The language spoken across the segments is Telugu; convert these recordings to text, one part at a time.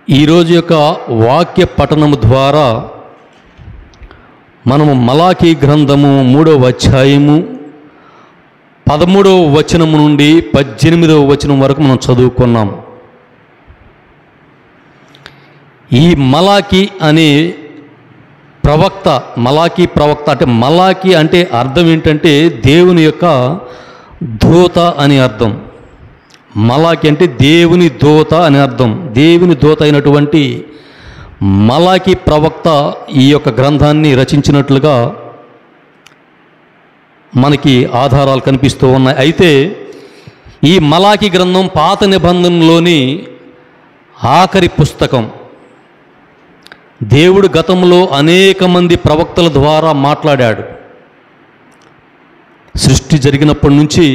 ఈరోజు యొక్క వాక్య పఠనము ద్వారా మనము మలాకీ గ్రంథము 3వ అధ్యాయము 13వ వచనము నుండి 18వ వచనం వరకు మనం చదువుకున్నాం. ఈ మలాకీ అనే మలాకీ ప్రవక్త అంటే మలాకీ అంటే అర్థం ఏంటంటే దేవుని యొక్క దూత అని అర్థం. మలాకీ అంటే దేవుని దూత అని అర్థం. దేవుని దూత అయినటువంటి మలాకీ ప్రవక్త ఈ యొక్క గ్రంథాన్ని రచించినట్లుగా మనకి ఆధారాలు కనిపిస్తూ ఉన్నాయి. అయితే ఈ మలాకీ గ్రంథం పాత నిబంధనలోని ఆఖరి పుస్తకం. దేవుడు గతంలో అనేక మంది ప్రవక్తల ద్వారా మాట్లాడాడు. సృష్టి జరిగినప్పటి నుంచి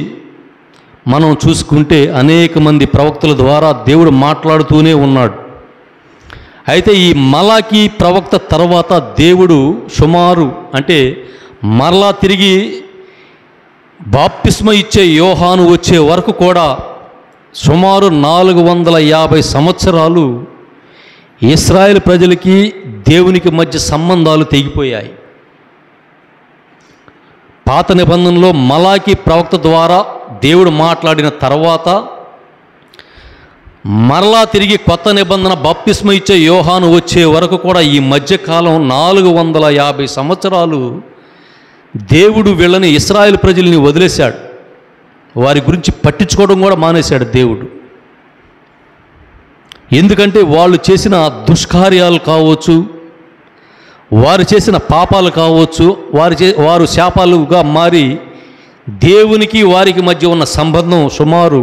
మనం చూసుకుంటే అనేక మంది ప్రవక్తల ద్వారా దేవుడు మాట్లాడుతూనే ఉన్నాడు. అయితే ఈ మలాకీ ప్రవక్త తర్వాత దేవుడు సుమారు అంటే మరలా తిరిగి బాప్తిస్మ ఇచ్చే యోహాను వచ్చే వరకు కూడా సుమారు 450 సంవత్సరాలు ఇశ్రాయేలు ప్రజలకి దేవునికి మధ్య సంబంధాలు తెగిపోయాయి. పాత నిబంధనలో మలాకీ ప్రవక్త ద్వారా దేవుడు మాట్లాడిన తర్వాత మరలా తిరిగి కొత్త నిబంధన బాప్తిస్మ ఇచ్చే యోహాను వచ్చే వరకు కూడా ఈ మధ్యకాలం 450 సంవత్సరాలు దేవుడు వీళ్ళని ఇశ్రాయేలు ప్రజల్ని వదిలేశాడు. వారి గురించి పట్టించుకోవడం కూడా మానేశాడు దేవుడు. ఎందుకంటే వాళ్ళు చేసిన దుష్కార్యాలు కావచ్చు, వారు చేసిన పాపాలు కావచ్చు, వారు శాపాలుగా మారి దేవునికి వారికి మధ్య ఉన్న సంబంధం సుమారు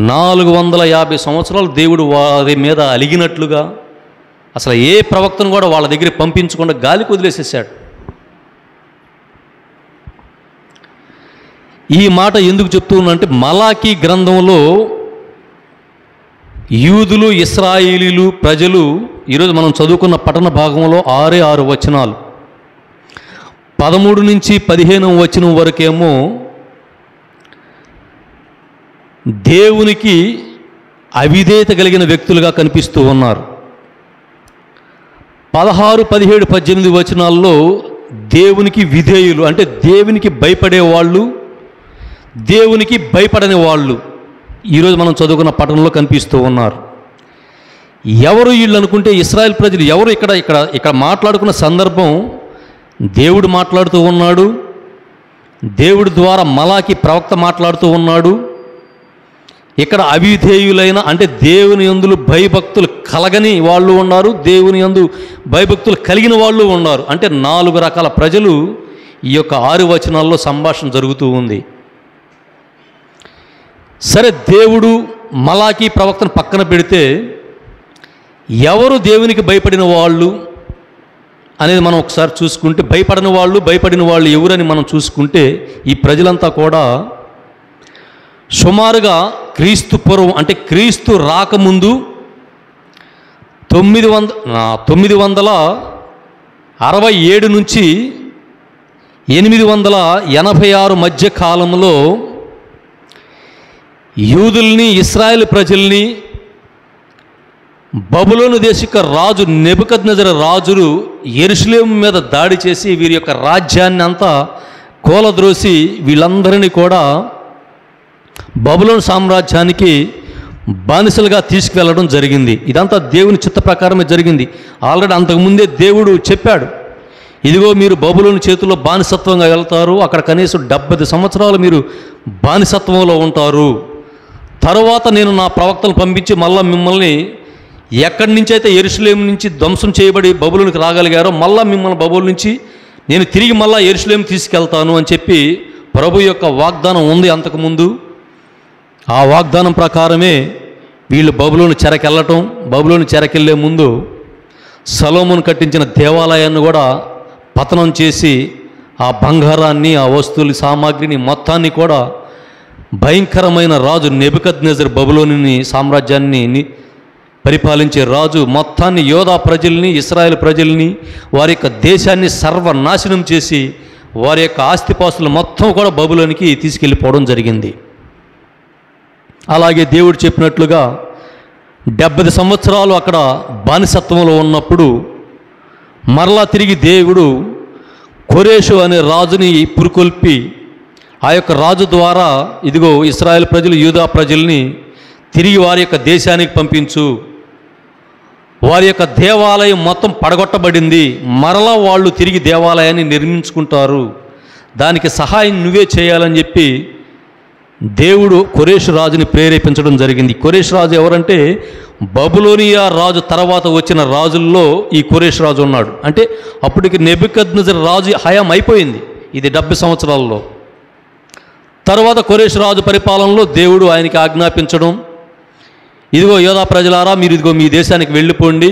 450 సంవత్సరాలు దేవుడు వారి మీద అలిగినట్లుగా అసలు ఏ ప్రవక్తను కూడా వాళ్ళ దగ్గర పంపించకుండా గాలికి వదిలేసేసాడు. ఈ మాట ఎందుకు చెప్తూ ఉన్నంటే మలాకీ గ్రంథంలో యూదులు ఇశ్రాయేలీలు ప్రజలు ఈరోజు మనం చదువుకున్న పఠన భాగంలో 6 వచనాలు 13 నుంచి 15వ వచనం వరకేమో దేవునికి అవిధేయత కలిగిన వ్యక్తులుగా కనిపిస్తూ ఉన్నారు. 16, 17, 18 వచనాల్లో దేవునికి విధేయులు అంటే దేవునికి భయపడేవాళ్ళు, దేవునికి భయపడని వాళ్ళు ఈరోజు మనం చదువుకున్న పట్టణంలో కనిపిస్తూ ఉన్నారు. ఎవరు వీళ్ళు అనుకుంటే ఇశ్రాయేల్ ప్రజలు ఎవరు? ఇక్కడ మాట్లాడుకున్న సందర్భం దేవుడు మాట్లాడుతూ ఉన్నాడు, దేవుడి ద్వారా మలాకీ ప్రవక్త మాట్లాడుతూ ఉన్నాడు. ఇక్కడ అవిధేయులైన అంటే దేవుని యందు భయభక్తులు కలగని వాళ్ళు ఉన్నారు, దేవుని యందు భయభక్తులు కలిగిన వాళ్ళు ఉన్నారు. అంటే 4 రకాల ప్రజలు ఈ యొక్క 6 వచనాల్లో సంభాషణ జరుగుతూ ఉంది. సరే, దేవుడు మలాకీ ప్రవక్తను పక్కన పెడితే ఎవరు దేవునికి భయపడిన వాళ్ళు అనేది మనం ఒకసారి చూసుకుంటే, భయపడిన వాళ్ళు ఎవరని మనం చూసుకుంటే ఈ ప్రజలంతా కూడా సుమారుగా క్రీస్తు పూర్వం అంటే క్రీస్తు రాకముందు 967 నుంచి 886 మధ్య కాలంలో యూదుల్ని ఇశ్రాయేలు ప్రజల్ని బబులోను దేశిక రాజు నెబుకద్నెజరు రాజులు యెరూషలేము మీద దాడి చేసి వీరి యొక్క రాజ్యాన్ని అంతా కూలద్రోసి వీళ్ళందరినీ కూడా బబులోను సామ్రాజ్యానికి బానిసలుగా తీసుకువెళ్ళడం జరిగింది. ఇదంతా దేవుని చిత్త ప్రకారమే జరిగింది. ఆల్రెడీ అంతకుముందే దేవుడు చెప్పాడు, ఇదిగో మీరు బబులోను చేతుల్లో బానిసత్వంగా వెళ్తారు, అక్కడ కనీసం 70 సంవత్సరాలు మీరు బానిసత్వంలో ఉంటారు. తరువాత నేను నా ప్రవక్తలు పంపించి మళ్ళా మిమ్మల్ని ఎక్కడి నుంచి అయితే యెరూషలేము నుంచి ధ్వంసం చేయబడి బబులోనికి రాగలిగారో మళ్ళా మిమ్మల్ని బబులు నుంచి నేను తిరిగి మళ్ళా యెరూషలేము తీసుకెళ్తాను అని చెప్పి ప్రభు యొక్క వాగ్దానం ఉంది అంతకుముందు. ఆ వాగ్దానం ప్రకారమే వీళ్ళు బబులోను చెరకెళ్ళే ముందు సొలొమోను కట్టించిన దేవాలయాన్ని కూడా పతనం చేసి ఆ బంగారాన్ని, ఆ వస్తువుల సామాగ్రిని మొత్తాన్ని కూడా భయంకరమైన రాజు నెబుకద్నెజరు బబులోని సామ్రాజ్యాన్ని పరిపాలించే రాజు మొత్తాన్ని యోధా ప్రజల్ని, ఇశ్రాయేల్ ప్రజల్ని, వారి యొక్క దేశాన్ని సర్వనాశనం చేసి వారి యొక్క ఆస్తిపాస్తులు మొత్తం కూడా బబులోనికి తీసుకెళ్ళిపోవడం జరిగింది. అలాగే దేవుడు చెప్పినట్లుగా 70 సంవత్సరాలు అక్కడ బానిసత్వంలో ఉన్నప్పుడు మరలా తిరిగి దేవుడు కోరేషు అనే రాజుని పురుకొల్పి ఆ యొక్క రాజు ద్వారా ఇదిగో ఇశ్రాయేల్ ప్రజలు యూదా ప్రజల్ని తిరిగి వారి యొక్క దేశానికి పంపించు, వారి యొక్క దేవాలయం మొత్తం పడగొట్టబడింది, మరలా వాళ్ళు తిరిగి దేవాలయాన్ని నిర్మించుకుంటారు, దానికి సహాయం నువ్వే చేయాలని చెప్పి దేవుడు కోరేషు రాజుని ప్రేరేపించడం జరిగింది. కోరేషు రాజు ఎవరంటే బబులోనియా రాజు తర్వాత వచ్చిన రాజుల్లో ఈ కోరేషు రాజు ఉన్నాడు. అంటే అప్పటికి నెబుకద్నెజర్ రాజు హయాం అయిపోయింది, ఇది 70 సంవత్సరాల్లో. తర్వాత కోరేషు రాజు పరిపాలనలో దేవుడు ఆయనకి ఆజ్ఞాపించడం, ఇదిగో యోధా ప్రజలారా మీరు ఇదిగో మీ దేశానికి వెళ్ళిపోండి,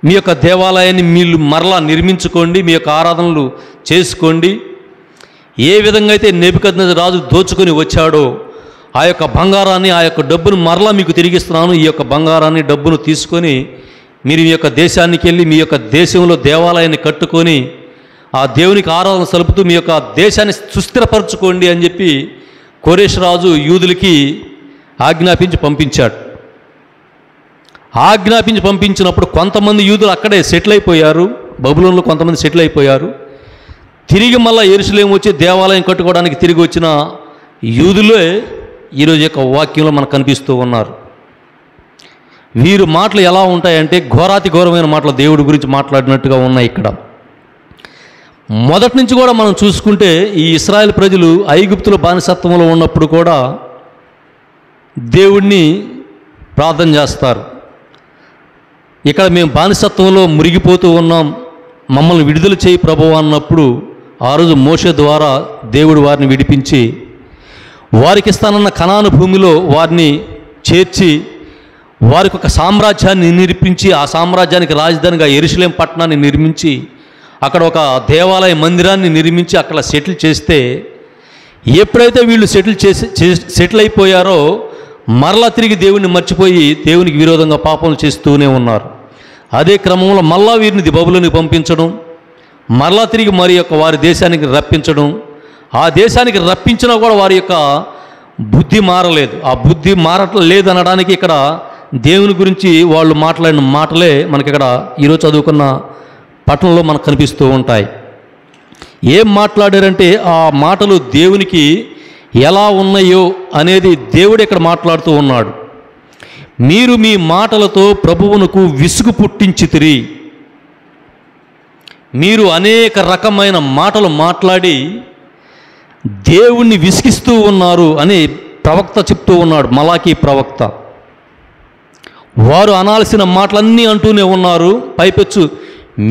మీ యొక్క దేవాలయాన్ని మీరు మరలా నిర్మించుకోండి, మీ యొక్క ఆరాధనలు చేసుకోండి. ఏ విధంగా అయితే నెబుకద్నెజర్ రాజు దోచుకొని వచ్చాడో ఆ యొక్క బంగారాన్ని ఆ యొక్క డబ్బును మరలా మీకు తిరిగిస్తున్నాను, ఈ యొక్క బంగారాన్ని డబ్బును తీసుకొని మీరు మీ యొక్క దేశానికి వెళ్ళి మీ యొక్క దేశంలో దేవాలయాన్ని కట్టుకొని ఆ దేవునికి ఆరాధన సలుపుతూ మీ యొక్క దేశాన్ని సుస్థిరపరచుకోండి అని చెప్పి కోరేషు రాజు యూదులకి ఆజ్ఞాపించి పంపించాడు. ఆజ్ఞాపించి పంపించినప్పుడు కొంతమంది యూదులు అక్కడే సెటిల్ అయిపోయారు, బబులోన్లో కొంతమంది సెటిల్ అయిపోయారు. తిరిగి మళ్ళీ యెరూషలేము వచ్చి దేవాలయం కట్టుకోవడానికి తిరిగి వచ్చిన యూదులే ఈరోజు యొక్క వాక్యంలో మనకు కనిపిస్తూ ఉన్నారు. వీరు మాటలు ఎలా ఉంటాయంటే ఘోరాతి ఘోరమైన మాటలు దేవుడి గురించి మాట్లాడినట్టుగా ఉన్నాయి. ఇక్కడ మొదటి నుంచి కూడా మనం చూసుకుంటే ఈ ఇశ్రాయేల్ ప్రజలు ఐగుప్తుల బానిసత్వంలో ఉన్నప్పుడు కూడా దేవుణ్ణి ప్రార్థన చేస్తారు. ఇక్కడ మేము బానిసత్వంలో మురిగిపోతూ ఉన్నాం, మమ్మల్ని విడుదల చేయి ప్రభువా అన్నప్పుడు ఆ రోజు మోషే ద్వారా దేవుడు వారిని విడిపించి వారికి ఇస్తానన్న కనాను భూమిలో వారిని చేర్చి వారికి ఒక సామ్రాజ్యాన్ని నిర్మించి ఆ సామ్రాజ్యానికి రాజధానిగా యెరూషలేం పట్టణాన్ని నిర్మించి అక్కడ ఒక దేవాలయ మందిరాన్ని నిర్మించి అక్కడ సెటిల్ చేస్తే ఎప్పుడైతే వీళ్ళు సెటిల్ అయిపోయారో మరలా తిరిగి దేవుణ్ణి మర్చిపోయి దేవునికి విరోధంగా పాపం చేస్తూనే ఉన్నారు. అదే క్రమంలో మళ్ళా వీరిని బబులోనికి పంపించడం, మరలా తిరిగి వారి దేశానికి రప్పించడం, ఆ దేశానికి రప్పించినా కూడా వారి యొక్క బుద్ధి మారలేదు. ఆ బుద్ధి మారట్లేదు అనడానికి ఇక్కడ దేవుని గురించి వాళ్ళు మాట్లాడిన మాటలే మనకి ఇక్కడ ఈరోజు చదువుకున్న పట్టణంలో మనకు కనిపిస్తూ ఉంటాయి. ఏం మాట్లాడారంటే ఆ మాటలు దేవునికి ఎలా ఉన్నాయో అనేది దేవుడు ఇక్కడ మాట్లాడుతూ ఉన్నాడు. మీరు మీ మాటలతో ప్రభువునకు విసుగు పుట్టించితిరి, మీరు అనేక రకమైన మాటలు మాట్లాడి దేవుణ్ణి విసిగిస్తూ ఉన్నారు అని ప్రవక్త చెప్తూ ఉన్నాడు, మలాకీ ప్రవక్త. వారు అనాల్సిన మాటలన్నీ అంటూనే ఉన్నారు, పైపెచ్చు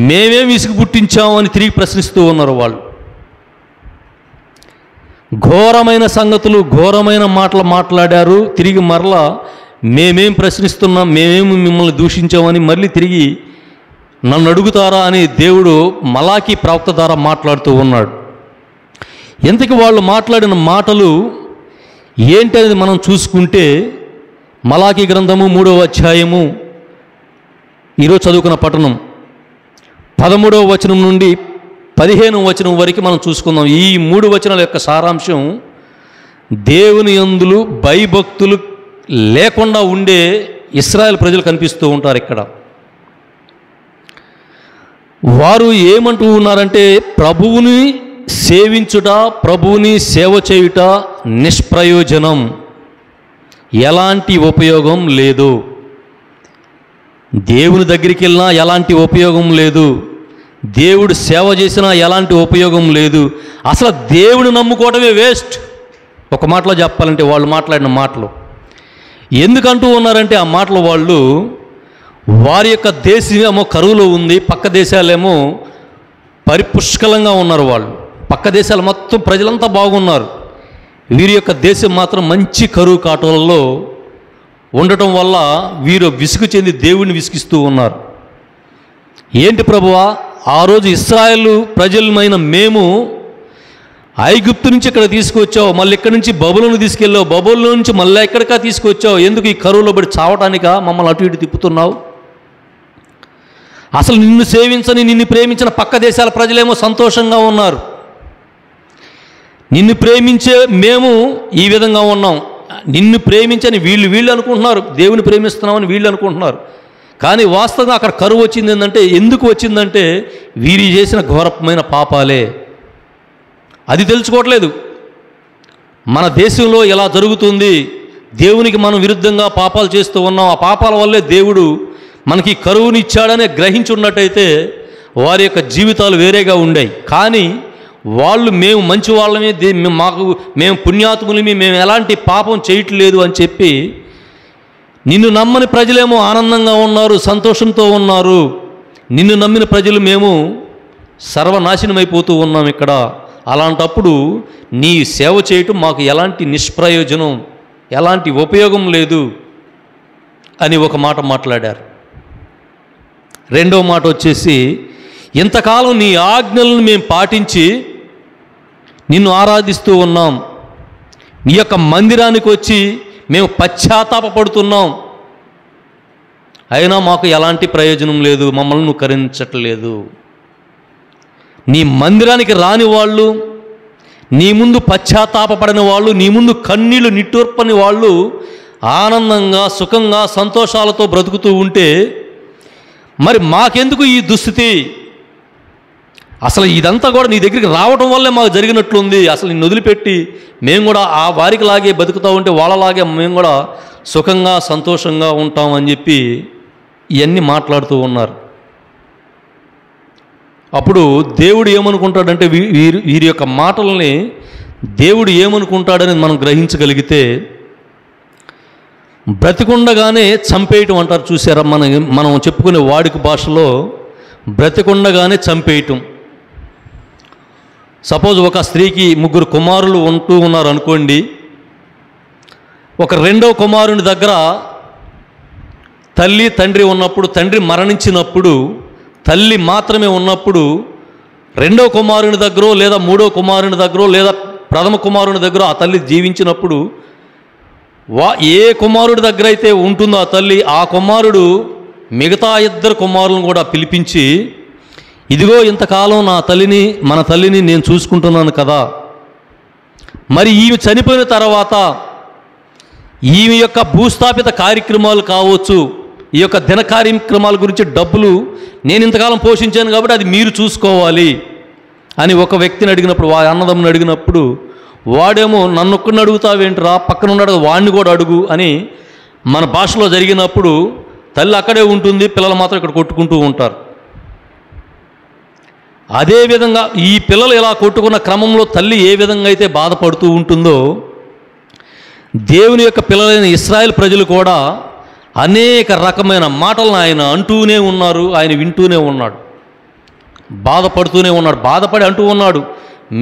మేమేం విసుగు పుట్టించాము అని తిరిగి ప్రశ్నిస్తూ ఉన్నారు. వాళ్ళు ఘోరమైన సంగతులు ఘోరమైన మాటలు మాట్లాడారు. తిరిగి మరలా మేమేం ప్రశ్నిస్తున్నాం, మేమేమి మిమ్మల్ని దూషించామని మళ్ళీ తిరిగి నన్ను అడుగుతారా అని దేవుడు మలాకీ ప్రవక్త ద్వారా మాట్లాడుతూ ఉన్నాడు. ఇంతకీ వాళ్ళు మాట్లాడిన మాటలు ఏంటనేది మనం చూసుకుంటే మలాకీ గ్రంథము 3వ అధ్యాయము ఈరోజు చదువుకున్న పట్టణం 13వ వచనం నుండి 15వ వచనం వరకు మనం చూసుకుందాం. ఈ 3 వచనాల యొక్క సారాంశం దేవుని యందు భయభక్తులు లేకుండా ఉండే ఇశ్రాయేల్ ప్రజలు కనిపిస్తూ ఉంటారు. ఇక్కడ వారు ఏమంటూ ఉన్నారంటే ప్రభువుని సేవించుట, ప్రభువుని సేవ చేయుట నిష్ప్రయోజనం, ఎలాంటి ఉపయోగం లేదు. దేవుని దగ్గరికి వెళ్ళినా ఎలాంటి ఉపయోగం లేదు, దేవుడు సేవ చేసినా ఎలాంటి ఉపయోగం లేదు, అసలు దేవుని నమ్ముకోవటమే వేస్ట్. ఒక మాటలో చెప్పాలంటే వాళ్ళు మాట్లాడిన మాటలు ఎందుకంటూ ఉన్నారంటే ఆ మాటలు వాళ్ళు వారి యొక్క దేశమేమో కరువులో ఉంది, పక్క దేశాలేమో పరిపుష్కలంగా ఉన్నారు. వాళ్ళు పక్క దేశాలు మొత్తం ప్రజలంతా బాగున్నారు, వీరి యొక్క దేశం మాత్రం మంచి కరువు కాటంలో ఉండటం వల్ల వీరు విసుగు చెంది దేవుణ్ణి విసిగిస్తూ ఉన్నారు. ఏంటి ప్రభువా, ఆ రోజు ఇశ్రాయేలు ప్రజలమైన మేము ఐగుప్తు నుంచి ఇక్కడ తీసుకొచ్చావు, మళ్ళీ ఇక్కడి నుంచి బబులోను తీసుకెళ్ళావు, బబులో నుంచి మళ్ళీ ఎక్కడికా తీసుకొచ్చావు, ఎందుకు ఈ కరువులో పడి చావటానికా మమ్మల్ని అటు ఇటు తిప్పుతున్నావు? అసలు నిన్ను సేవించని నిన్ను ప్రేమించిన పక్క దేశాల ప్రజలేమో సంతోషంగా ఉన్నారు, నిన్ను ప్రేమించే మేము ఈ విధంగా ఉన్నాం. నిన్ను ప్రేమించని వీళ్ళు అనుకుంటున్నారు, దేవుని ప్రేమిస్తున్నామని వీళ్ళు అనుకుంటున్నారు. కానీ వాస్తవంగా అక్కడ కరువు వచ్చింది ఏంటంటే, ఎందుకు వచ్చిందంటే వీరి చేసిన ఘోరమైన పాపాలే. అది తెలుసుకోవట్లేదు. మన దేశంలో ఎలా జరుగుతుంది, దేవునికి మనం విరుద్ధంగా పాపాలు చేస్తూ ఉన్నాం, ఆ పాపాల వల్లే దేవుడు మనకి కరువునిచ్చాడనే గ్రహించున్నట్టయితే వారి యొక్క జీవితాలు వేరేగా ఉండేవి. కానీ వాళ్ళు మేము మంచి వాళ్ళమే, మేము పుణ్యాత్ములమి, మేము ఎలాంటి పాపం చేయట్లేదు అని చెప్పి నిన్ను నమ్మని ప్రజలేమో ఆనందంగా ఉన్నారు, సంతోషంతో ఉన్నారు. నిన్ను నమ్మిన ప్రజలు మేము సర్వనాశనమైపోతూ ఉన్నాం ఇక్కడ. అలాంటప్పుడు నీ సేవ చేయటం మాకు ఎలాంటి నిష్ప్రయోజనం, ఎలాంటి ఉపయోగం లేదు అని ఒక మాట మాట్లాడారు. రెండవ మాట వచ్చేసి, ఇంతకాలం నీ ఆజ్ఞలను మేము పాటించి నిన్ను ఆరాధిస్తూ ఉన్నాం, నీ యొక్క మందిరానికి వచ్చి మేము పశ్చాత్తాపడుతున్నాం, అయినా మాకు ఎలాంటి ప్రయోజనం లేదు, మమ్మల్ని నువ్వు కరుణించట్లేదు. నీ మందిరానికి రాని వాళ్ళు, నీ ముందు పశ్చాత్తాపడిన వాళ్ళు, నీ ముందు కన్నీళ్లు నిట్టూర్పని వాళ్ళు ఆనందంగా సుఖంగా సంతోషాలతో బ్రతుకుతూ ఉంటే మరి మాకెందుకు ఈ దుస్థితి? అసలు ఇదంతా కూడా నీ దగ్గరికి రావడం వల్లే మాకు జరిగినట్లుంది. అసలు నిన్ను వదిలిపెట్టి మేము కూడా ఆ వారికి లాగే బతుకుతూ ఉంటే వాళ్ళలాగే మేము కూడా సుఖంగా సంతోషంగా ఉంటామని చెప్పి ఇవన్నీ మాట్లాడుతూ ఉన్నారు. అప్పుడు దేవుడు ఏమనుకుంటాడంటే, వీరి యొక్క మాటల్ని దేవుడు ఏమనుకుంటాడని మనం గ్రహించగలిగితే, బ్రతికుండగానే చంపేయటం అంటారు చూసారా, మనం చెప్పుకునే వాడుక భాషలో బ్రతికుండగానే చంపేయటం. సపోజ్ ఒక స్త్రీకి 3 కుమారులు ఉంటూ ఉన్నారు అనుకోండి. ఒక రెండవ కుమారుని దగ్గర తల్లి తండ్రి ఉన్నప్పుడు, తండ్రి మరణించినప్పుడు, తల్లి మాత్రమే ఉన్నప్పుడు రెండవ కుమారుని దగ్గర లేదా మూడవ కుమారుని దగ్గర లేదా ప్రథమ కుమారుని దగ్గర ఆ తల్లి జీవించినప్పుడు ఏ కుమారుడి దగ్గర అయితే ఉంటుందో ఆ తల్లి, ఆ కుమారుడు మిగతా 2 కుమారులను కూడా పిలిపించి, ఇదిగో ఇంతకాలం మన తల్లిని నేను చూసుకుంటున్నాను కదా, మరి ఈమె చనిపోయిన తర్వాత ఈమె యొక్క భూస్థాపిత కార్యక్రమాలు కావచ్చు, ఈ యొక్క దిన కార్యక్రమాల గురించి డబ్బులు నేను ఇంతకాలం పోషించాను కాబట్టి అది మీరు చూసుకోవాలి అని ఒక వ్యక్తిని అడిగినప్పుడు, అన్నదమ్ముని అడిగినప్పుడు, వాడేమో నన్ను ఒక్కడిని అడుగుతావేంట్రా, పక్కన ఉన్నాడు వాడిని కూడా అడుగు అని మన భాషలో జరిగినప్పుడు తల్లి అక్కడే ఉంటుంది, పిల్లలు మాత్రం ఇక్కడ కొట్టుకుంటూ ఉంటారు. అదేవిధంగా ఈ పిల్లలు ఇలా కొట్టుకున్న క్రమంలో తల్లి ఏ విధంగా అయితే బాధపడుతూ ఉంటుందో, దేవుని యొక్క పిల్లలైన ఇశ్రాయేల్ ప్రజలు కూడా అనేక రకమైన మాటలను ఆయన అంటూనే ఉన్నారు, ఆయన వింటూనే ఉన్నాడు, బాధపడుతూనే ఉన్నాడు. బాధపడి అంటూ ఉన్నాడు,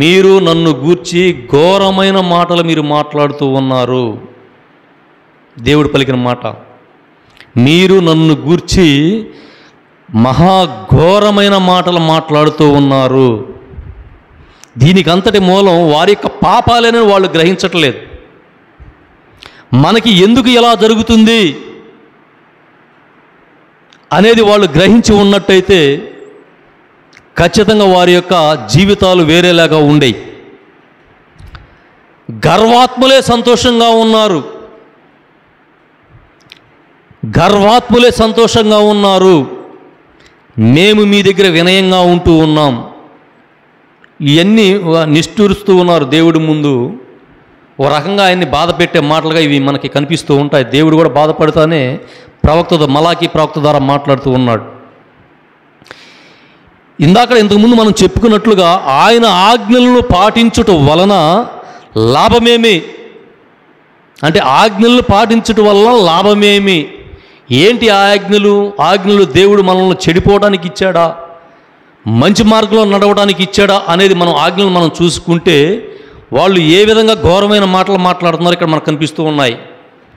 మీరు నన్ను గూర్చి ఘోరమైన మాటలు మీరు మాట్లాడుతూ ఉన్నారు. దేవుడు పలికిన మాట, మీరు నన్ను గూర్చి మహాఘోరమైన మాటలు మాట్లాడుతూ ఉన్నారు. దీనికి అంతటి మూలం వారి యొక్క పాపాలని వాళ్ళు గ్రహించట్లేదు. మనకి ఎందుకు ఇలా జరుగుతుంది అనేది వాళ్ళు గ్రహించి ఉన్నట్టయితే ఖచ్చితంగా వారి యొక్క జీవితాలు వేరేలాగా ఉండేవి. గర్వాత్ములే సంతోషంగా ఉన్నారు, గర్వాత్ములే సంతోషంగా ఉన్నారు, మేము మీ దగ్గర వినయంగా ఉంటూ ఉన్నాం. ఇవన్నీ నిష్ఠూరుస్తూ ఉన్నారు దేవుడి ముందు. ఓ రకంగా ఆయన్ని బాధ పెట్టే మాటలుగా ఇవి మనకి కనిపిస్తూ ఉంటాయి. దేవుడు కూడా బాధపడుతానే మలాకి ప్రవక్త ద్వారా మాట్లాడుతూ ఉన్నాడు. ఇంతకుముందు మనం చెప్పుకున్నట్లుగా ఆయన ఆజ్ఞలను పాటించుట వలన లాభమేమి అంటే, ఆజ్ఞలను పాటించటం వల్ల లాభమేమి? ఏంటి ఆజ్ఞలు దేవుడు మనల్ని చెడిపోవడానికి ఇచ్చాడా, మంచి మార్గంలో నడవడానికి ఇచ్చాడా అనేది ఆజ్ఞలు మనం చూసుకుంటే వాళ్ళు ఏ విధంగా ఘోరమైన మాటలు మాట్లాడుతున్నారు ఇక్కడ మనకు కనిపిస్తూ ఉన్నాయి.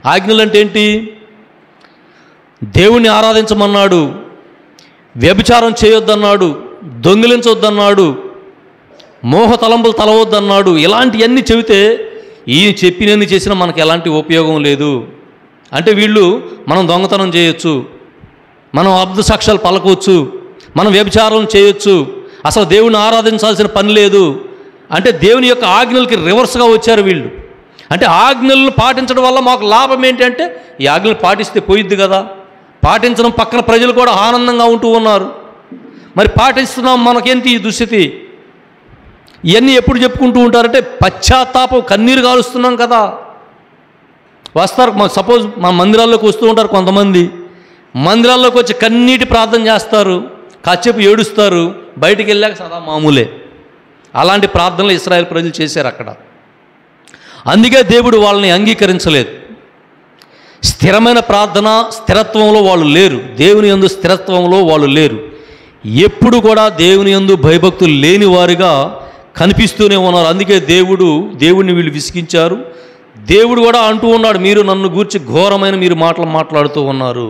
ఆజ్ఞలు అంటే ఏంటి? దేవుణ్ణి ఆరాధించమన్నాడు, వ్యభిచారం చేయొద్దన్నాడు, దొంగిలించొద్దన్నాడు, మోహ తలంపులు తలవద్దన్నాడు. ఇలాంటివన్నీ చెబితే ఈయన చెప్పినన్ని చేసినా మనకు ఎలాంటి ఉపయోగం లేదు. అంటే వీళ్ళు మనం దొంగతనం చేయొచ్చు, మనం అబద్ధ సాక్ష్యాలు పలకవచ్చు, మనం వ్యభిచారం చేయొచ్చు, అసలు దేవుని ఆరాధించాల్సిన పని లేదు అంటే దేవుని యొక్క ఆజ్ఞలకి రివర్స్గా వచ్చారు వీళ్ళు. అంటే ఆజ్ఞలను పాటించడం వల్ల మాకు లాభం ఏంటి అంటే, ఈ ఆజ్ఞలు పాటిస్తే పోయిద్ది కదా, పాటించడం పక్కన ప్రజలు కూడా ఆనందంగా ఉంటూ ఉన్నారు. మరి పాటిస్తున్నాం, మనకేంటి ఈ దుస్థితి? ఇవన్నీ ఎప్పుడు చెప్పుకుంటూ ఉంటారంటే, పశ్చాత్తాపం, కన్నీరు కాలుస్తున్నాం కదా. వస్తారు, సపోజ్ మా మందిరాల్లోకి వస్తూ ఉంటారు కొంతమంది, మందిరాల్లోకి వచ్చి కన్నీటి ప్రార్థన చేస్తారు, కాసేపు ఏడుస్తారు, బయటికి వెళ్ళాక సదా మామూలే. అలాంటి ప్రార్థనలు ఇశ్రాయేలు ప్రజలు చేశారు అక్కడ. అందుకే దేవుడు వాళ్ళని అంగీకరించలేదు. స్థిరమైన ప్రార్థన, స్థిరత్వంలో వాళ్ళు లేరు. దేవుని యందు స్థిరత్వంలో వాళ్ళు లేరు. ఎప్పుడు కూడా దేవుని యందు భయభక్తులు లేని వారిగా కనిపిస్తూనే ఉన్నారు. అందుకే దేవుడిని వీళ్ళు విసిగించారు. దేవుడు కూడా అంటూ ఉన్నాడు, మీరు నన్ను గూర్చి ఘోరమైన మాటలు మాట్లాడుతూ ఉన్నారు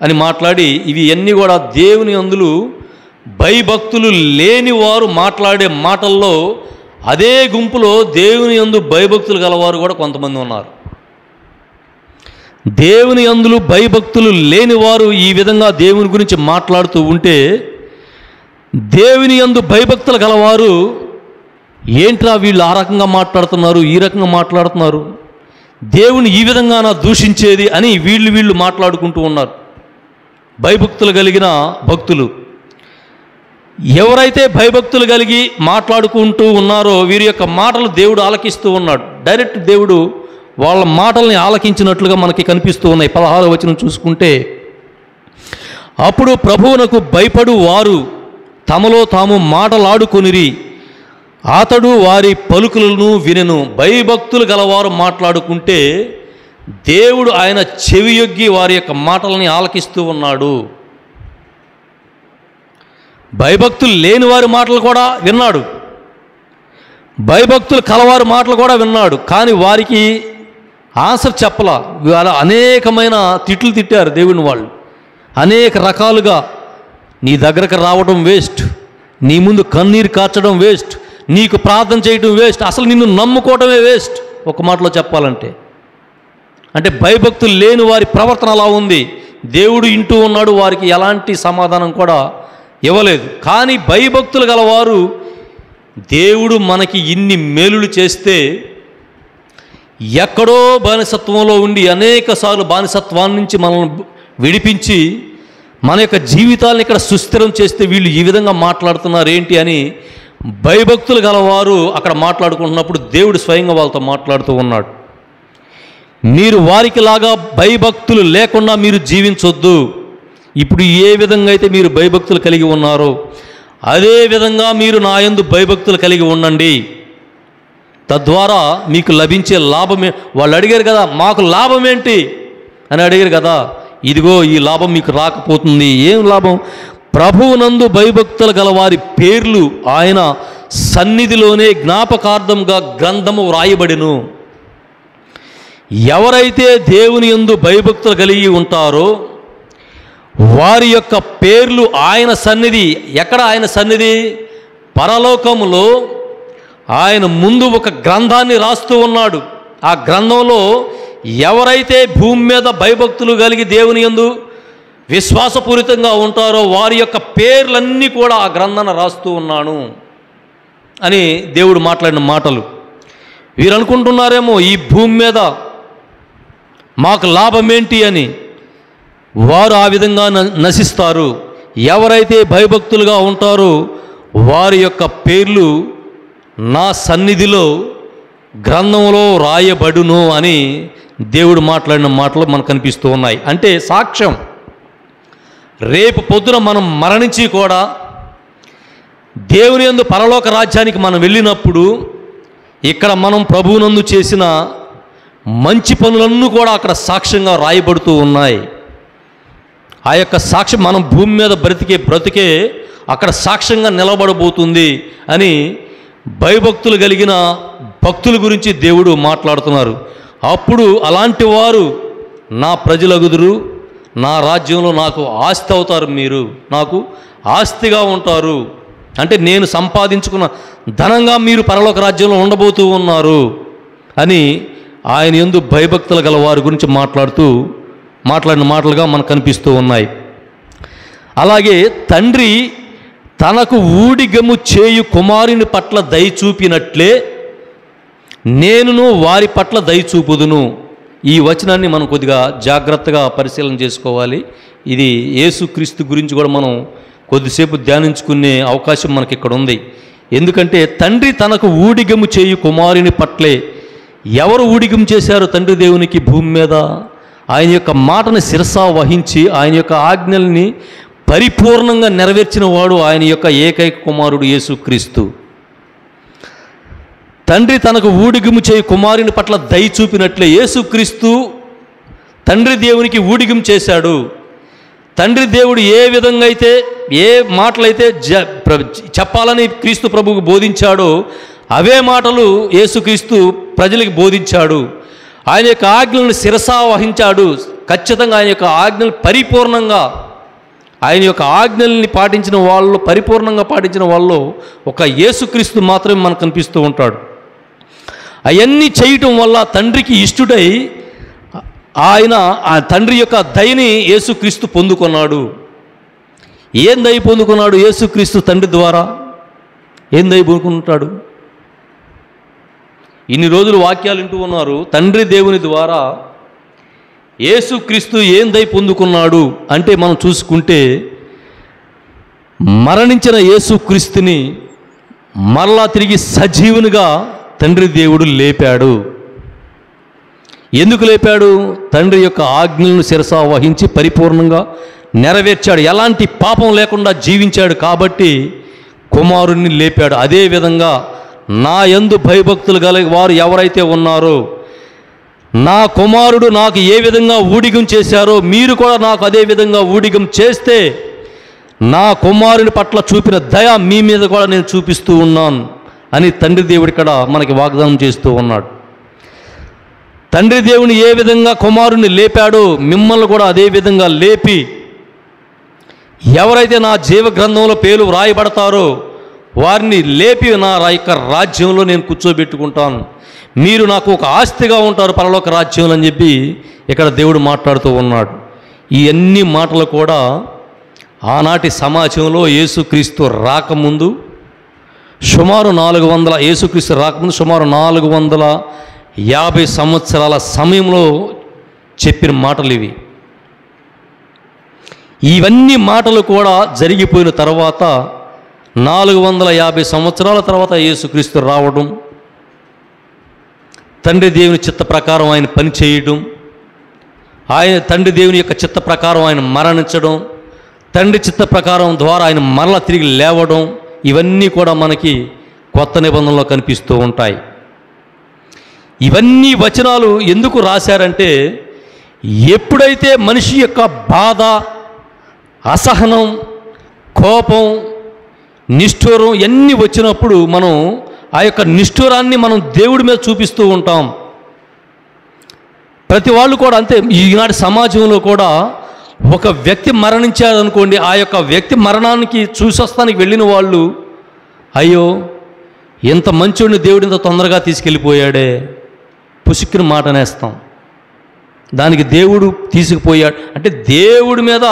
అని మాట్లాడి, ఇవి అన్నీ కూడా దేవుని యందు భయభక్తులు లేని వారు మాట్లాడే మాటల్లో అదే గుంపులో దేవుని యందు భయభక్తులు గలవారు కూడా కొంతమంది ఉన్నారు. దేవుని యందు భయభక్తులు లేనివారు ఈ విధంగా దేవుని గురించి మాట్లాడుతూ ఉంటే, దేవుని యందు భయభక్తులు గలవారు ఏంట్రా వీళ్ళు ఆ రకంగా మాట్లాడుతున్నారు, ఈ రకంగా మాట్లాడుతున్నారు, దేవుని ఈ విధంగా దూషించేది అని వీళ్ళు మాట్లాడుకుంటూ ఉన్నారు. భయభక్తులు కలిగిన భక్తులు ఎవరైతే భయభక్తులు కలిగి మాట్లాడుకుంటూ ఉన్నారో వీరి యొక్క మాటలు దేవుడు ఆలకిస్తూ ఉన్నాడు. డైరెక్ట్ దేవుడు వాళ్ళ మాటల్ని ఆలకించినట్లుగా మనకి కనిపిస్తూ ఉన్నాయి. 16వ వచనం చూసుకుంటే, అప్పుడు ప్రభువునకు భయపడు వారు తమలో తాము మాటలాడుకొనిరి, అతడు వారి పలుకులను వినెను. భయభక్తులు గలవారు మాట్లాడుకుంటే దేవుడు ఆయన చెవియొగ్గి వారి యొక్క మాటలని ఆలకిస్తూ ఉన్నాడు. భయభక్తులు లేని వారి మాటలు కూడా విన్నాడు, భయభక్తులు కలవారి మాటలు కూడా విన్నాడు. కానీ వారికి ఆన్సర్ చెప్పలా. వాళ్ళ అనేకమైన తిట్లు తిట్టారు దేవుని వాళ్ళు, అనేక రకాలుగా. నీ దగ్గరకు రావడం వేస్ట్, నీ ముందు కన్నీరు కార్చడం వేస్ట్, నీకు ప్రార్థన చేయడం వేస్ట్, అసలు నిన్ను నమ్ముకోవడమే వేస్ట్. ఒక మాటలో చెప్పాలంటే, అంటే భయభక్తులు లేని వారి ప్రవర్తన అలా ఉంది. దేవుడు ఇంటూ ఉన్నాడు, వారికి ఎలాంటి సమాధానం కూడా ఇవ్వలేదు. కానీ భయభక్తులు గలవారు, దేవుడు మనకి ఇన్ని మేలులు చేస్తే ఎక్కడో బానిసత్వంలో ఉండి అనేకసార్లు బానిసత్వాన్ని నుంచి మనల్ని విడిపించి మన యొక్క జీవితాలను ఇక్కడ సుస్థిరం చేస్తే వీళ్ళు ఈ విధంగా మాట్లాడుతున్నారు ఏంటి అని భయభక్తులు గలవారు అక్కడ మాట్లాడుకుంటున్నప్పుడు దేవుడు స్వయంగా వాళ్ళతో మాట్లాడుతూ ఉన్నాడు. మీరు వారికి లాగా భయభక్తులు లేకుండా మీరు జీవించొద్దు. ఇప్పుడు ఏ విధంగా అయితే మీరు భయభక్తులు కలిగి ఉన్నారో అదే విధంగా మీరు నా యందు భయభక్తులు కలిగి ఉండండి. తద్వారా మీకు లభించే లాభమే. వాళ్ళు అడిగారు కదా, మాకు లాభం ఏంటి అని అడిగారు కదా. ఇదిగో ఈ లాభం మీకు రాకపోతుంది. ఏం లాభం? ప్రభువునందు భయభక్తులు గల వారి పేర్లు ఆయన సన్నిధిలోనే జ్ఞాపకార్థంగా గ్రంథము వ్రాయబడెను. ఎవరైతే దేవుని యందు భయభక్తులు కలిగి ఉంటారో వారి యొక్క పేర్లు ఆయన సన్నిధి. ఎక్కడ ఆయన సన్నిధి? పరలోకములో ఆయన ముందు ఒక గ్రంథాన్ని రాస్తూ ఉన్నాడు. ఆ గ్రంథంలో ఎవరైతే భూమి మీద భయభక్తులు కలిగి దేవుని యందు విశ్వాసపూరితంగా ఉంటారో వారి యొక్క పేర్లన్నీ కూడా ఆ గ్రంథాన్ని రాస్తూ ఉన్నాను అని దేవుడు మాట్లాడిన మాటలు. వీరు అనుకుంటున్నారేమో ఈ భూమి మీద మాకు లాభం ఏంటి అని. వారు ఆ విధంగా నశిస్తారు. ఎవరైతే భయభక్తులుగా ఉంటారో వారి యొక్క పేర్లు నా సన్నిధిలో గ్రంథంలో రాయబడును అని దేవుడు మాట్లాడిన మాటలు మనకు కనిపిస్తూ ఉన్నాయి. అంటే సాక్ష్యం, రేపు పొద్దున మనం మరణించి కూడా దేవుని యందు పరలోక రాజ్యానికి మనం వెళ్ళినప్పుడు ఇక్కడ మనం ప్రభువునందు చేసిన మంచి పనులన్నీ కూడా అక్కడ సాక్ష్యంగా రాయబడుతూ ఉన్నాయి. ఆ యొక్క సాక్ష్యం మనం భూమి మీద బ్రతికే అక్కడ సాక్ష్యంగా నిలబడబోతుంది అని భయభక్తులు కలిగిన భక్తుల గురించి దేవుడు మాట్లాడుతున్నారు. అప్పుడు అలాంటి వారు నా ప్రజలగుదురు, నా రాజ్యంలో నాకు ఆస్తి అవుతారు, మీరు నాకు ఆస్తిగా ఉంటారు. అంటే నేను సంపాదించుకున్న ధనంగా మీరు పరలోక రాజ్యంలో ఉండబోతూ ఉన్నారు అని ఆయన యందు భయభక్తులు గల వారి గురించి మాట్లాడిన మాటలుగా మనకు కనిపిస్తూ ఉన్నాయి. అలాగే తండ్రి తనకు ఊడిగము చేయు కుమారుని పట్ల దయ చూపినట్లే నేనును వారి పట్ల దయ చూపుదును. ఈ వచనాన్ని మనం కొద్దిగా జాగ్రత్తగా పరిశీలన చేసుకోవాలి. ఇది యేసుక్రీస్తు గురించి కూడా మనం కొద్దిసేపు ధ్యానించుకునే అవకాశం మనకి ఇక్కడ ఉంది. ఎందుకంటే తండ్రి తనకు ఊడిగము చేయు కుమారుని పట్లే. ఎవరు ఊడిగం చేశారు తండ్రి దేవునికి భూమి మీద? ఆయన యొక్క మాటను శిరసా వహించి ఆయన యొక్క ఆజ్ఞల్ని పరిపూర్ణంగా నెరవేర్చిన వాడు ఆయన యొక్క ఏకైక కుమారుడు యేసుక్రీస్తు. తండ్రి తనకు ఊడిగము చేయు కుమారుని పట్ల దయ చూపినట్లే యేసుక్రీస్తు తండ్రి దేవునికి ఊడిగం చేశాడు. తండ్రి దేవుడు ఏ విధంగా అయితే ఏ మాటలైతే చెప్పాలని క్రీస్తు ప్రభువుకు బోధించాడో అవే మాటలు యేసుక్రీస్తు ప్రజలకు బోధించాడు. ఆయన యొక్క ఆజ్ఞలను శిరసా వహించాడు. ఖచ్చితంగా ఆయన యొక్క ఆజ్ఞలు పరిపూర్ణంగా ఆయన యొక్క ఆజ్ఞల్ని పాటించిన వాళ్ళు, పరిపూర్ణంగా పాటించిన వాళ్ళు ఒక యేసుక్రీస్తు మాత్రమే మనకు కనిపిస్తూ ఉంటాడు. అవన్నీ చేయటం వల్ల తండ్రికి ఇష్టుడై ఆయన ఆ తండ్రి యొక్క దయని యేసుక్రీస్తు పొందుకున్నాడు. ఏం దయ పొందుకున్నాడు యేసుక్రీస్తు తండ్రి ద్వారా? ఏం దయ పొందుకుంటాడు? ఇన్ని రోజులు వాక్యాలు వింటూ ఉన్నారు. తండ్రి దేవుని ద్వారా యేసుక్రీస్తు ఏం దయ పొందుకున్నాడు అంటే మనం చూసుకుంటే మరణించిన యేసుక్రీస్తుని మరలా తిరిగి సజీవునిగా తండ్రి దేవుడు లేపాడు. ఎందుకు లేపాడు? తండ్రి యొక్క ఆజ్ఞలను శిరసా వహించి పరిపూర్ణంగా నెరవేర్చాడు. ఎలాంటి పాపం లేకుండా జీవించాడు కాబట్టి కుమారుణ్ణి లేపాడు. అదేవిధంగా నా యందు భయభక్తులు కలిగి వారు ఎవరైతే ఉన్నారో, నా కుమారుడు నాకు ఏ విధంగా ఊడిగం చేశారో మీరు కూడా నాకు అదే విధంగా ఊడిగం చేస్తే నా కుమారుని పట్ల చూపిన దయ మీ మీద కూడా నేను చూపిస్తూ ఉన్నాను అని తండ్రి దేవుడు ఇక్కడ మనకి వాగ్దానం చేస్తూ ఉన్నాడు. తండ్రి దేవుని ఏ విధంగా కుమారుని లేపాడో మిమ్మల్ని కూడా అదే విధంగా లేపి ఎవరైతే నా జీవ గ్రంథంలో పేరు వ్రాయబడతారో వారిని లేపి నా యొక్క రాజ్యంలో నేను కూర్చోబెట్టుకుంటాను, మీరు నాకు ఒక ఆస్తిగా ఉంటారు పరలోక రాజ్యంలో అని చెప్పి ఇక్కడ దేవుడు మాట్లాడుతూ ఉన్నాడు. ఈ అన్ని మాటలు కూడా ఆనాటి సమాజంలో యేసుక్రీస్తు రాకముందు సుమారు 400 యేసుక్రీస్తు రాకముందు సుమారు 450 సంవత్సరాల సమయంలో చెప్పిన మాటలు ఇవి. ఇవన్నీ మాటలు కూడా జరిగిపోయిన తర్వాత 450 సంవత్సరాల తర్వాత యేసుక్రీస్తు రావడం, తండ్రి దేవుని చిత్త ప్రకారం ఆయన పని చేయడం, ఆయన తండ్రి దేవుని యొక్క చిత్త ప్రకారం ఆయన మరణించడం, తండ్రి చిత్త ప్రకారం ద్వారా ఆయన మరల తిరిగి లేవడం, ఇవన్నీ కూడా మనకి కొత్త నిబంధనలో కనిపిస్తూ ఉంటాయి. ఇవన్నీ వచనాలు ఎందుకు రాశారంటే ఎప్పుడైతే మనిషి యొక్క బాధ, అసహనం, కోపం, నిష్ఠూరం ఇవన్నీ వచ్చినప్పుడు మనం ఆ యొక్క నిష్ఠూరాన్ని మనం దేవుడి మీద చూపిస్తూ ఉంటాం. ప్రతి వాళ్ళు కూడా అంతే. ఈనాటి సమాజంలో కూడా ఒక వ్యక్తి మరణించారనుకోండి, ఆ యొక్క వ్యక్తి మరణానికి చూసొస్తానికి వెళ్ళిన వాళ్ళు అయ్యో ఎంత మంచోడిని దేవుడు ఇంత తొందరగా తీసుకెళ్ళిపోయాడే పుసిక్కిన మాట అనేస్తాం. దానికి దేవుడు తీసుకుపోయాడు అంటే దేవుడి మీద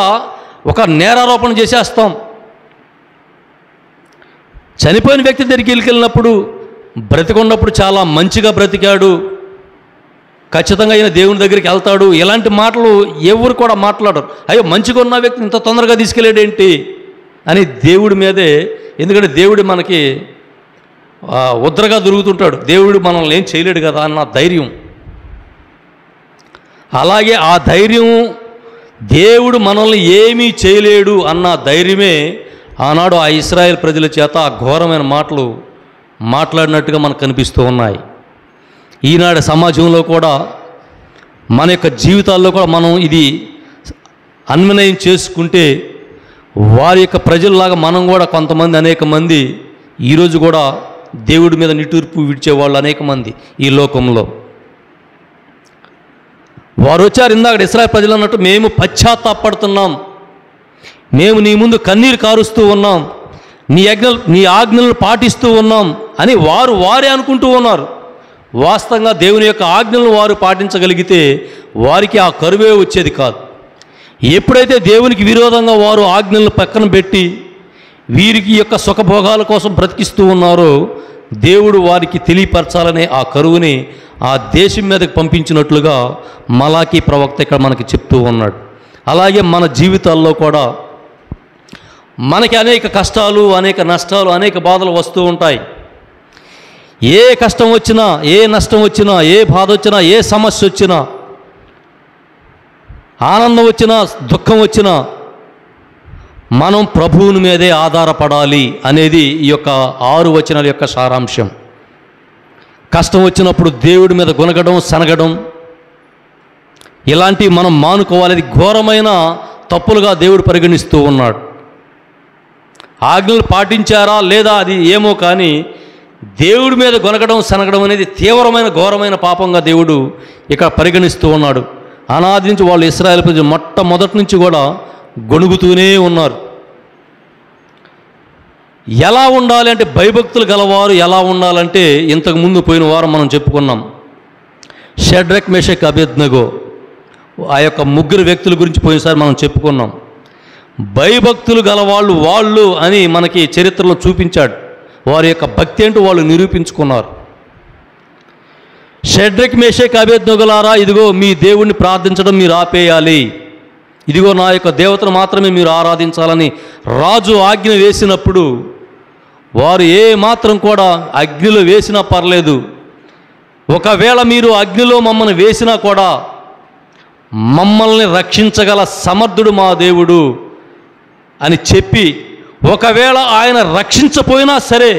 ఒక నేరారోపణ చేసేస్తాం. చనిపోయిన వ్యక్తి దగ్గరికి వెళ్ళినప్పుడు బ్రతికున్నప్పుడు చాలా మంచిగా బ్రతికాడు, ఖచ్చితంగా అయిన దేవుని దగ్గరికి వెళ్తాడు, ఇలాంటి మాటలు ఎవరు కూడా మాట్లాడరు. అయ్యో మంచిగా ఉన్న వ్యక్తిని ఇంత తొందరగా తీసుకెళ్ళాడేంటి అని దేవుడి మీదే. ఎందుకంటే దేవుడు మనకి ఉద్రగా దొరుకుతుంటాడు, దేవుడు మనల్ని ఏం చేయలేడు కదా అన్న ధైర్యం. అలాగే ఆ ధైర్యం దేవుడు మనల్ని ఏమీ చేయలేడు అన్న ధైర్యమే ఆనాడు ఆ ఇశ్రాయేల్ ప్రజల చేత ఆ ఘోరమైన మాటలు మాట్లాడినట్టుగా మనకు కనిపిస్తూ ఉన్నాయి. ఈనాడు సమాజంలో కూడా మన యొక్క జీవితాల్లో కూడా మనం ఇది అన్వయం చేసుకుంటే వారి యొక్క ప్రజల్లాగా మనం కూడా కొంతమంది అనేక మంది ఈరోజు కూడా దేవుడి మీద నిట్టూర్పు విడిచేవాళ్ళు అనేక మంది ఈ లోకంలో. వారు వచ్చారు ఇందాక ఇశ్రాయేలు ప్రజలు అన్నట్టు, మేము పశ్చాత్తాపడుతున్నాం, మేము నీ ముందు కన్నీరు కారుస్తూ ఉన్నాం, నీ ఆజ్ఞలను పాటిస్తూ ఉన్నాం అని వారే అనుకుంటూ ఉన్నారు. వాస్తవంగా దేవుని యొక్క ఆజ్ఞలను వారు పాటించగలిగితే వారికి ఆ కరువే వచ్చేది కాదు. ఎప్పుడైతే దేవునికి విరోధంగా వారు ఆజ్ఞలను పక్కన పెట్టి వీరికి యొక్క సుఖభోగాల కోసం బ్రతికిస్తూ ఉన్నారో దేవుడు వారికి తెలియపరచాలనే ఆ కరువుని ఆ దేశం మీదకి పంపించినట్లుగా మలాకీ ప్రవక్త ఇక్కడ మనకి చెప్తూ ఉన్నాడు. అలాగే మన జీవితాల్లో కూడా మనకి అనేక కష్టాలు, అనేక నష్టాలు, అనేక బాధలు వస్తూ ఉంటాయి. ఏ కష్టం వచ్చినా, ఏ నష్టం వచ్చినా, ఏ బాధ వచ్చినా, ఏ సమస్య వచ్చినా, ఆనందం వచ్చినా, దుఃఖం వచ్చినా మనం ప్రభువుని మీదే ఆధారపడాలి అనేది ఈ యొక్క 6 వచనాల యొక్క సారాంశం. కష్టం వచ్చినప్పుడు దేవుడి మీద గొనగడం, సనగడం ఇలాంటివి మనం మానుకోవాలి. ఘోరమైన తప్పులుగా దేవుడు పరిగణిస్తూ ఉన్నాడు. ఆజ్ఞలు పాటించారా లేదా అది ఏమో కానీ దేవుడి మీద గొనగడం, సనగడం అనేది తీవ్రమైన ఘోరమైన పాపంగా దేవుడు ఇక్కడ పరిగణిస్తూ ఉన్నాడు. అనాది నుంచి వాళ్ళు ఇశ్రాయేలు ప్రజలు మొట్టమొదటి నుంచి కూడా గొణుగుతూనే ఉన్నారు. ఎలా ఉండాలి అంటే, భయభక్తులు గలవారు ఎలా ఉండాలంటే, ఇంతకుముందు పోయిన వారం మనం చెప్పుకున్నాం. షడ్రక్, మెషక్, అబేద్నెగో ఆ యొక్క 3 వ్యక్తుల గురించి పోయినసారి మనం చెప్పుకున్నాం. భయభక్తులు గలవాళ్ళు వాళ్ళు అని మనకి చరిత్రలో చూపించాడు. వారి యొక్క భక్తి ఏంటో వాళ్ళు నిరూపించుకున్నారు. షడ్రక్, మెషక్, అబేద్నెగోలారా, ఇదిగో మీ దేవుణ్ణి ప్రార్థించడం మీరు ఆపేయాలి, ఇదిగో నా యొక్క దేవతను మాత్రమే మీరు ఆరాధించాలని రాజు ఆజ్ఞ వేసినప్పుడు వారు ఏ మాత్రం కూడా అగ్నిలో వేసినా పర్లేదు, ఒకవేళ మీరు అగ్నిలో మమ్మల్ని వేసినా కూడా మమ్మల్ని రక్షించగల సమర్థుడు మా దేవుడు అని చెప్పి, ఒకవేళ ఆయన రక్షించపోయినా సరే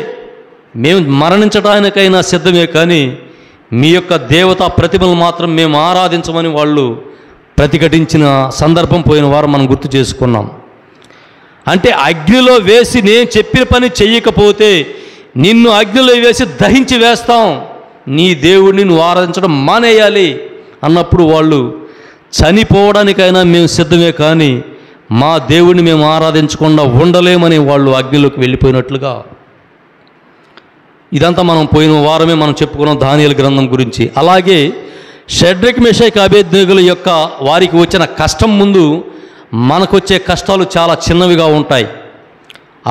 మేము మరణించడానికైనా సిద్ధమే, కానీ మీ యొక్క దేవతా ప్రతిమలు మాత్రం మేము ఆరాధించమని వాళ్ళు ప్రతిఘటించిన సందర్భం పోయిన వారు మనం గుర్తు చేసుకున్నాం. అంటే అగ్నిలో వేసి నేను చెప్పిన పని చెయ్యకపోతే నిన్ను అగ్నిలో వేసి దహించి వేస్తాం, నీ దేవుడిని నువ్వు ఆరాధించడం మానేయాలి అన్నప్పుడు వాళ్ళు చనిపోవడానికైనా మేము సిద్ధమే, కానీ మా దేవుడిని మేము ఆరాధించకుండా ఉండలేమని వాళ్ళు అగ్నిలోకి వెళ్ళిపోయినట్లుగా ఇదంతా మనం పోయిన వారమే మనం చెప్పుకున్నాం దానియేలు గ్రంథం గురించి. అలాగే షడ్రక్, మెషక్, అబేద్నెగోల యొక్క వారికి వచ్చిన కష్టం ముందు మనకు వచ్చే కష్టాలు చాలా చిన్నవిగా ఉంటాయి.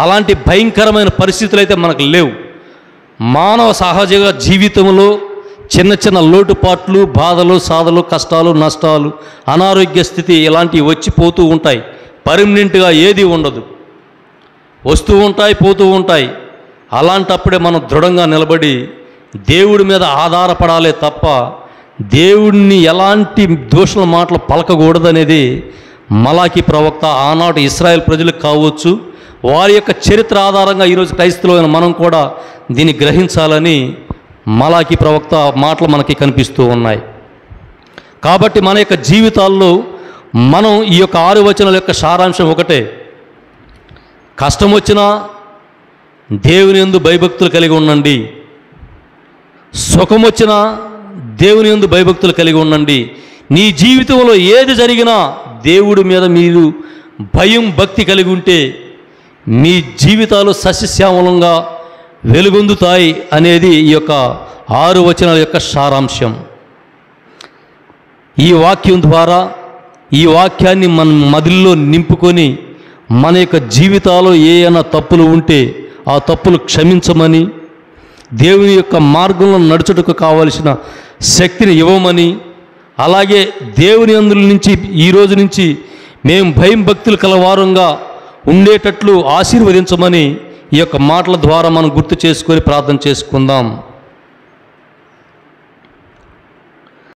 అలాంటి భయంకరమైన పరిస్థితులు అయితే మనకు లేవు. మానవ సహజ జీవితంలో చిన్న చిన్న లోటుపాట్లు, బాధలు, సాధలు, కష్టాలు, నష్టాలు, అనారోగ్య స్థితి ఇలాంటివి వచ్చిపోతూ ఉంటాయి. పర్మనెంట్గా ఏది ఉండదు, వస్తూ ఉంటాయి, పోతూ ఉంటాయి. అలాంటప్పుడే మనం దృఢంగా నిలబడి దేవుడి మీద ఆధారపడాలే తప్ప దేవుడిని ఎలాంటి దూషణ మాటలు పలకకూడదనేది మలాకీ ప్రవక్త ఆనాడు ఇశ్రాయేల్ ప్రజలకు కావచ్చు, వారి యొక్క చరిత్ర ఆధారంగా ఈరోజు క్రైస్తవులైన మనం కూడా దీన్ని గ్రహించాలని మలాకీ ప్రవక్త మాటలు మనకి కనిపిస్తూ ఉన్నాయి. కాబట్టి మన యొక్క జీవితాల్లో మనం ఈ యొక్క 6 వచనాల యొక్క సారాంశం ఒకటే: కష్టం వచ్చినా దేవుని యందు భయభక్తులు కలిగి ఉండండి, సుఖం వచ్చినా దేవుని యందు భయభక్తులు కలిగి ఉండండి. నీ జీవితంలో ఏది జరిగినా దేవుడి మీద మీరు భయం, భక్తి కలిగి ఉంటే మీ జీవితాలు సస్యశ్యామలంగా వెలుగొందుతాయి అనేది ఈ యొక్క 6 వచనాల యొక్క సారాంశం. ఈ వాక్యం ద్వారా ఈ వాక్యాన్ని మన మదిలో నింపుకొని మన యొక్క జీవితాల్లో ఏమైనా తప్పులు ఉంటే ఆ తప్పులు క్షమించమని, దేవుని యొక్క మార్గంలో నడుచుటకు కావలసిన శక్తిని ఇవ్వమని, అలాగే దేవుని అందుల నుంచి ఈ రోజు నుంచి మేము భయం భక్తులు కలవారంగా ఉండేటట్లు ఆశీర్వదించమని ఈ యొక్క మాటల ద్వారా మనం గుర్తు చేసుకొని ప్రార్థన చేసుకుందాం.